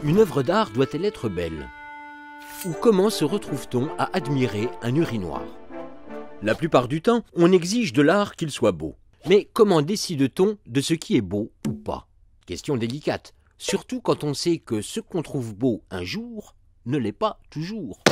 Une œuvre d'art doit-elle être belle? Ou comment se retrouve-t-on à admirer un urinoir? La plupart du temps, on exige de l'art qu'il soit beau. Mais comment décide-t-on de ce qui est beau ou pas? Question délicate, surtout quand on sait que ce qu'on trouve beau un jour ne l'est pas toujours.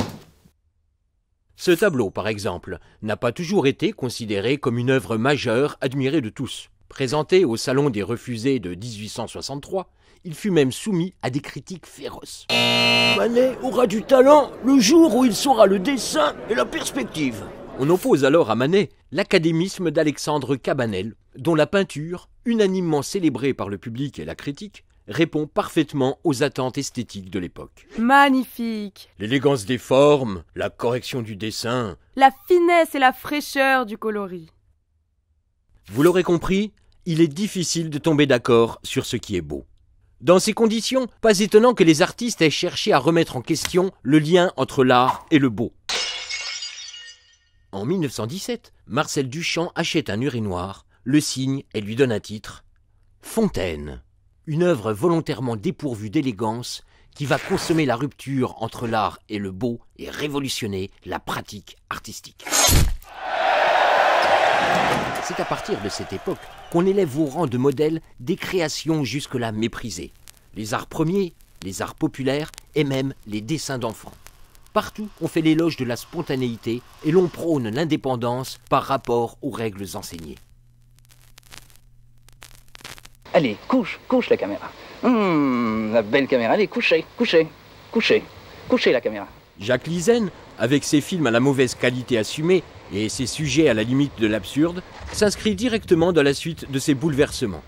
Ce tableau, par exemple, n'a pas toujours été considéré comme une œuvre majeure admirée de tous. Présenté au Salon des Refusés de 1863, il fut même soumis à des critiques féroces. Manet aura du talent le jour où il saura le dessin et la perspective. On oppose alors à Manet l'académisme d'Alexandre Cabanel, dont la peinture, unanimement célébrée par le public et la critique, répond parfaitement aux attentes esthétiques de l'époque. Magnifique! L'élégance des formes, la correction du dessin... La finesse et la fraîcheur du coloris. Vous l'aurez compris, il est difficile de tomber d'accord sur ce qui est beau. Dans ces conditions, pas étonnant que les artistes aient cherché à remettre en question le lien entre l'art et le beau. En 1917, Marcel Duchamp achète un urinoir, le signe et lui donne un titre « Fontaine », une œuvre volontairement dépourvue d'élégance qui va consommer la rupture entre l'art et le beau et révolutionner la pratique artistique. C'est à partir de cette époque qu'on élève au rang de modèle des créations jusque-là méprisées. Les arts premiers, les arts populaires et même les dessins d'enfants. Partout, on fait l'éloge de la spontanéité et l'on prône l'indépendance par rapport aux règles enseignées. Allez, couche la caméra. La belle caméra, allez, couchez la caméra. Jacques Lizen, avec ses films à la mauvaise qualité assumée et ses sujets à la limite de l'absurde, s'inscrit directement dans la suite de ces bouleversements.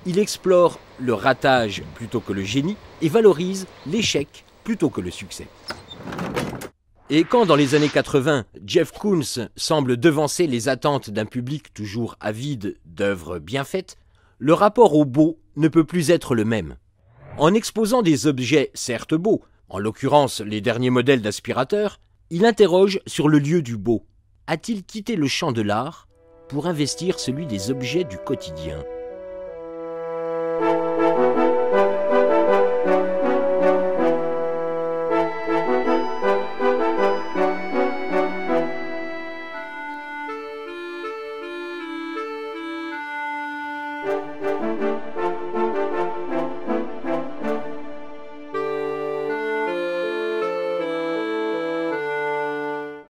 Il explore le ratage plutôt que le génie et valorise l'échec plutôt que le succès. Et quand dans les années 80, Jeff Koons semble devancer les attentes d'un public toujours avide d'œuvres bien faites, le rapport au beau ne peut plus être le même. En exposant des objets certes beaux, en l'occurrence les derniers modèles d'aspirateurs, il interroge sur le lieu du beau. A-t-il quitté le champ de l'art pour investir celui des objets du quotidien ?